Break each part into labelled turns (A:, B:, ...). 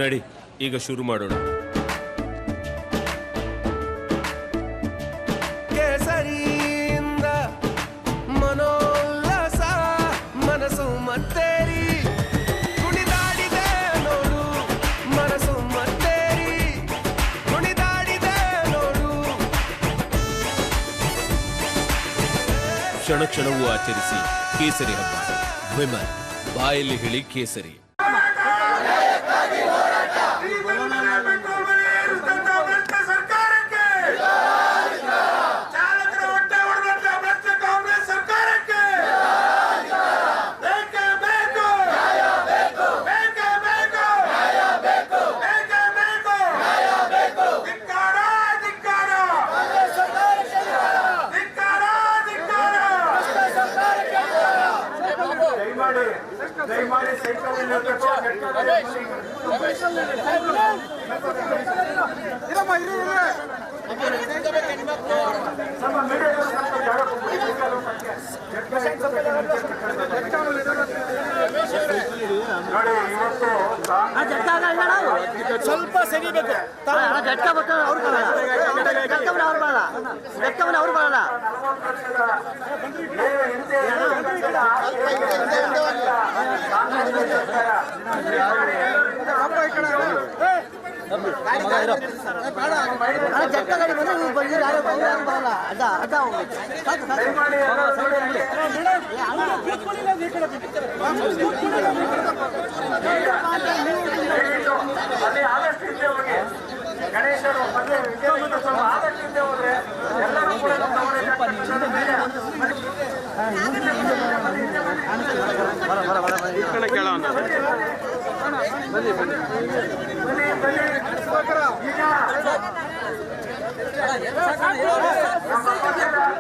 A: ನಡಿ ಈಗ ಶುರು ಮಾಡೋಣ.
B: ಕೇಸರಿಯಿಂದ ಮನೋಲ್ಲಾಸ ಮನಸ್ಸು ಮತ್ತೇರಿ ಕುಣಿದಾಡಿದೆ ನೋಡು, ಮನಸ್ಸು ಮತ್ತೇರಿ ಕುಣಿದಾಡಿದೆ ನೋಡು.
A: ಕ್ಷಣ ಕ್ಷಣವೂ ಆಚರಿಸಿ ಕೇಸರಿ ಹಬ್ಬ. ವಿಮಲ್ ಬಾಯಲ್ಲಿ ಹೇಳಿ ಕೇಸರಿ.
C: ದಯಮಾಡಿ ಸೈಕಲ್ ನೋಡಿ, ಇವತ್ತು
D: ಸ್ವಲ್ಪ ಸರಿಬೇಕು. ಅವ್ರು ಬರಲ್ಲ.
C: ಆದಷ್ಟು ಹಿಂದೆ ಹೋಗಿ ಗಣೇಶರು ಮತ್ತೆ ವಿಜಯ ಆದಷ್ಟು ಹಿಂದೆ ಹೋದ್ರೆ ಎಲ್ಲರೂ ಕೂಡ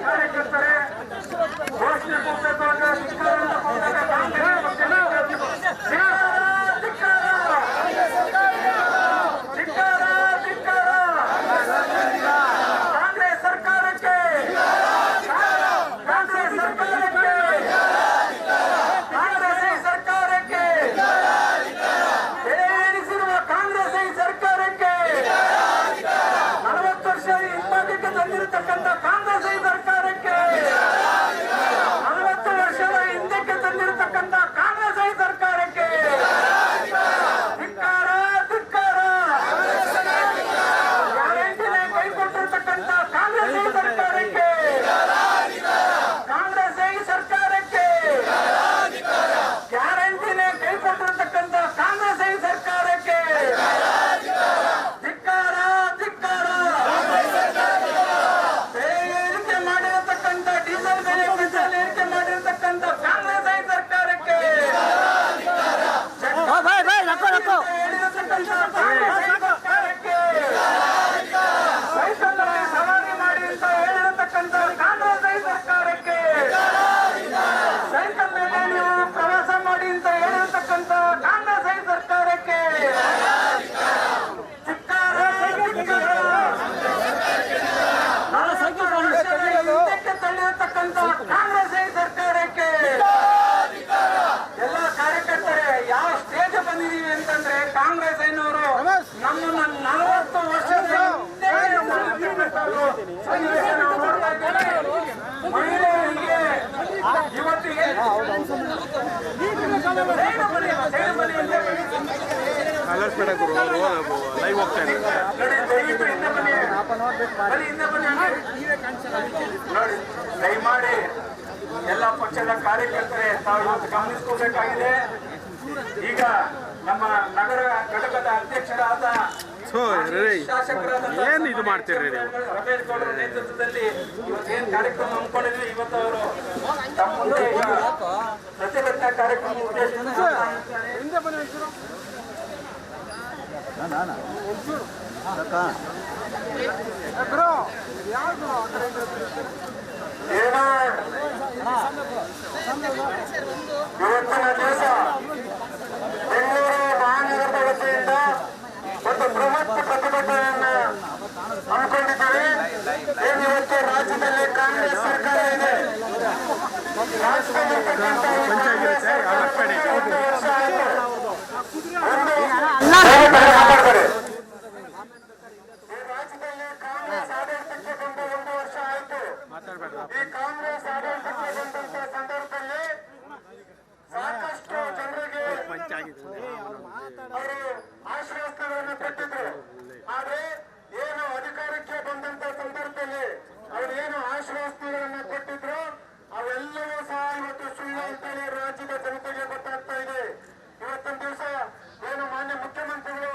C: ಕಾರ್ಯಕರ್ತರೆ ಘೋಷಣೆ ಕಾಂಗ್ರೆಸ್ ಸರ್ಕಾರಕ್ಕೆ ಏರಿಸಿರುವ ಕಾಂಗ್ರೆಸ್ ಈ ಸರ್ಕಾರಕ್ಕೆ 40 ವರ್ಷ ಹಿಂಬದಿಗೆ ತಂದಿರತಕ್ಕಂಥ ಕಾಂಗ್ರೆಸ್ ಈ ಸರ್ಕಾರಕ್ಕೆ 40 ವರ್ಷದ ಹಿಂದಕ್ಕೆ ತಂದಿರತಕ್ಕಂಥ ಕಾಂಗ್ರೆಸ್ ಈ ಸರ್ಕಾರಕ್ಕೆ ಧಿಕ್ಕಾರ ಧಿಕ್ಕಾರ. ಗ್ಯಾರಂಟಿನೇ ಕೈಗೊಂಡಿರ್ತಕ್ಕಂಥ ಕಾಂಗ್ರೆಸ್ ಈ ಸರ್ಕಾರಕ್ಕೆ ಕಾಂಗ್ರೆಸ್ ಈ ಸರ್ಕಾರಕ್ಕೆ ಗ್ಯಾರಂಟಿನೇ ಕೈಗೊಂಡಿರ್ತಕ್ಕಂಥ ಕಾಂಗ್ರೆಸ್ ಈ ಸರ್ಕಾರಕ್ಕೆ ಧಿಕ್ಕಾರ ಧಿಕ್ಕಾರ. ಏರಿಕೆ ಮಾಡಿರತಕ್ಕಂಥ ಡೀಸೆಲ್ ಬೆಲೆ ಪೆಟ್ರೋಲ್ ಏರಿಕೆ ಮಾಡಿರತಕ್ಕಂಥ ಕಾಂಗ್ರೆಸ್ ಈ ಸರ್ಕಾರಕ್ಕೆ ಸೈಕಲ್ ಸವಾರಿ ಮಾಡಿ ಅಂತ ಹೇಳಿರತಕ್ಕಂಥ ಕಾಂಗ್ರೆಸ್ ಈ ಸರ್ಕಾರಕ್ಕೆ ಸೈಕಲ್ ಮೇಲೆ ನೀವು ಪ್ರವಾಸ ಮಾಡಿ ಅಂತ ಹೇಳಿರತಕ್ಕಂಥ ಕಾಂಗ್ರೆಸ್ ಈ ಸರ್ಕಾರಕ್ಕೆ ಧಿಕ್ಕಾರ ಧಿಕ್ಕಾರ. ಹಿಂದಕ್ಕೆ ತಳ್ಳಿರತಕ್ಕಂಥ ಕಾಂಗ್ರೆಸ್ ಈ ಸರ್ಕಾರಕ್ಕೆ ಎಲ್ಲ ಕಾರ್ಯಕರ್ತರೆ ಯಾವ ಸ್ಟೇಜ್ ಬಂದಿದೀವಿ ಅಂತಂದ್ರೆ ಕಾಂಗ್ರೆಸ್ ಏನವರು ನಮ್ಮನ್ನ 40 ವರ್ಷದ ಮಹಿಳೆಯರಿಗೆ ಇವತ್ತು
D: ಲೈವ್ ಹೋಗ್ತಾ ಇದೆ.
C: ದಯವಿಟ್ಟು ಹಿಂದೆ ಬನ್ನಿ, ಹಿಂದೆ ಬನ್ನಿ ನೋಡಿ. ದಯಮಾಡಿ ಎಲ್ಲ ಪಕ್ಷದ ಕಾರ್ಯಕರ್ತರೆ ತಾವು ಇವತ್ತು ಗಮನಿಸಬೇಕಾಗಿದೆ. ಈಗ ನಮ್ಮ ನಗರ ಘಟಕದ ಅಧ್ಯಕ್ಷರಾದ
D: ಏನ್ ಇದು ಮಾಡ್ತೀರಿ ನೀವು?
C: ರಮೇಶ್ ಗೌಡರ ನೇತೃತ್ವದಲ್ಲಿ ಇವತ್ತೇನು ಕಾರ್ಯಕ್ರಮ ಹಮ್ಮಿಕೊಂಡಿದ್ವಿ, ಇವತ್ತು ಅವರು ತಮ್ಮ ಮುಂದೆ ಈಗ ಪ್ರತಿಭಟನಾ ಕಾರ್ಯಕ್ರಮ ಉದ್ದೇಶಿಸಿ ಇವತ್ತಿನ ದಿವಸ ಬೆಂಗಳೂರು ಮಹಾನಗರದ ವತಿಯಿಂದ ಒಂದು ಬೃಹತ್ ಪ್ರತಿಭಟನೆಯನ್ನು ಹಮ್ಮಿಕೊಂಡಿದ್ದೇವೆ. ಏನು ಇವತ್ತು ರಾಜ್ಯದಲ್ಲಿ ಕಾಂಗ್ರೆಸ್ ಸರ್ಕಾರ ಇದೆ, ರಾಜ್ಯದಲ್ಲಿ
E: ಅವರು ಆಶ್ವಾಸನೆಗಳನ್ನ ಕೊಟ್ಟಿದ್ರು. ಆದ್ರೆ ಏನು ಅಧಿಕಾರಕ್ಕೆ ಬಂದಂತ ಸಂದರ್ಭದಲ್ಲಿ ಅವ್ರು ಏನು ಆಶ್ವಾಸನೆಗಳನ್ನ ಕೊಟ್ಟಿದ್ರು ಅವೆಲ್ಲವೂ ಸಹ ಇವತ್ತು ಸುಳ್ಳು ಅಂತೇಳಿ ರಾಜ್ಯದ ಜನತೆಗೆ ಗೊತ್ತಾಗ್ತಾ ಇದೆ. ಇವತ್ತೊಂದು ದಿವಸ ಏನು ಮಾನ್ಯ ಮುಖ್ಯಮಂತ್ರಿಗಳು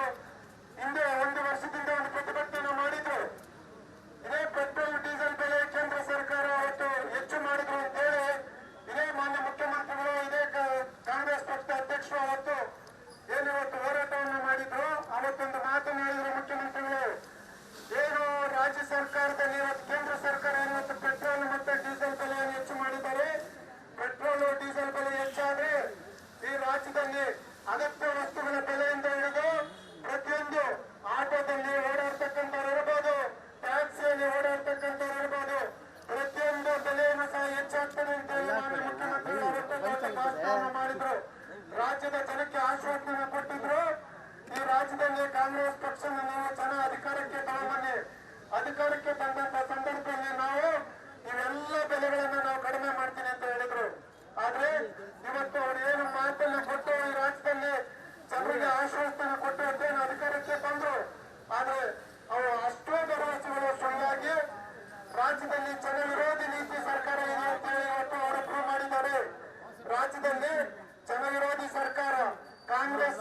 E: ಹಿಂದೆ 1 ವರ್ಷದಿಂದ ಒಂದು ಪ್ರತಿಭಟನೆ ಮಾಡಿದ್ರು. ಇದೇ ಪೆಟ್ರೋಲ್ ಡೀಸೆಲ್ ಬೆಲೆ ಕೇಂದ್ರ ಸರ್ಕಾರ ಅವತ್ತು ಹೆಚ್ಚು ಮಾಡಿದ್ರು ಅಂತೇಳಿ ಇದೇ ಮಾನ್ಯ ಮುಖ್ಯಮಂತ್ರಿಗಳು ಇದೇ ಕಾಂಗ್ರೆಸ್ ಪಕ್ಷದ ಅಧ್ಯಕ್ಷರು ಅವತ್ತು ಏನು ಇವತ್ತು ಹೋರಾಟವನ್ನು ಮಾಡಿದ್ರು. ಅವತ್ತೊಂದು ಮಾತನ್ನು ಹೇಳಿದ್ರು ಮುಖ್ಯಮಂತ್ರಿಗಳು, ಏನು ರಾಜ್ಯ ಸರ್ಕಾರದಲ್ಲಿ ಇವತ್ತು ಕೇಂದ್ರ ಸರ್ಕಾರ ಇವತ್ತು ಪೆಟ್ರೋಲ್ ಮತ್ತೆ ಡೀಸೆಲ್ ಬೆಲೆಯನ್ನು ಹೆಚ್ಚು ಮಾಡಿದ್ದಾರೆ. ಪೆಟ್ರೋಲ್ ಡೀಸೆಲ್ ಬೆಲೆ ಹೆಚ್ಚಾದ್ರೆ ಈ ರಾಜ್ಯದಲ್ಲಿ ಅಗತ್ಯ ವಸ್ತುಗಳ ಬೆಲೆಯಿಂದ ಹಿಡಿದು ಪ್ರತಿಯೊಂದು ಆಟೋದಲ್ಲಿ ಓಡಾಡ್ತಕ್ಕಂಥವ್ರು ಇರಬಹುದು, ಟ್ಯಾಕ್ಸಿಯಲ್ಲಿ ಓಡಾಡ್ತಕ್ಕಂಥವ್ರು ಇರಬಹುದು, ಪ್ರತಿಯೊಂದು ಬೆಲೆಯನ್ನು ಸಹ ಹೆಚ್ಚಾಗ್ತದೆ ಅಂತ ಹೇಳಿ ಮಾನ್ಯ ಮುಖ್ಯಮಂತ್ರಿಗಳು ಅವತ್ತು ಭಾಷಣವನ್ನು ಮಾಡಿದ್ರು. ರಾಜ್ಯದ ಜನಕ್ಕೆ ಆಶ್ವಾಸನೆ ಕೊಟ್ಟಿದ್ರು. ಈ ರಾಜ್ಯದಲ್ಲಿ ಕಾಂಗ್ರೆಸ್ ಪಕ್ಷನ ನೀವು ಜನ ಅಧಿಕಾರಕ್ಕೆ ತಗೊಂಬನ್ನಿ, ಅಧಿಕಾರಕ್ಕೆ ತಂದಂತ ಸಂದರ್ಭದಲ್ಲಿ ನಾವು ಇವೆಲ್ಲ ಬೆಲೆಗಳನ್ನ ನಾವು ಕಡಿಮೆ ಮಾಡ್ತೀನಿ ಅಂತ ಹೇಳಿದ್ರು. ಆದ್ರೆ ಇವತ್ತು ಅವ್ರು ಏನು ಮಾತನ್ನ ಕೊಟ್ಟು ಈ ರಾಜ್ಯದಲ್ಲಿ ಜನರಿಗೆ ಆಶ್ವಾಸನೆ ಕೊಟ್ಟು ಅಂತೇನು ಅಧಿಕಾರಕ್ಕೆ ಬಂದ್ರು. ಆದ್ರೆ ಅವರು ಅಷ್ಟೋ ಭರವಸೆಗಳು ಸುಳ್ಳಾಗಿ ರಾಜ್ಯದಲ್ಲಿ ಜನ ವಿರೋಧಿ ನೀತಿ ಸರ್ಕಾರ ಇದೆ ಅಂತ ಹೇಳಿ ಇವತ್ತು ಅವರು ಪ್ರೂವ್ ಮಾಡಿದ್ದಾರೆ. ರಾಜ್ಯದಲ್ಲಿ ಜನ ವಿರೋಧಿ ಸರ್ಕಾರ, ಕಾಂಗ್ರೆಸ್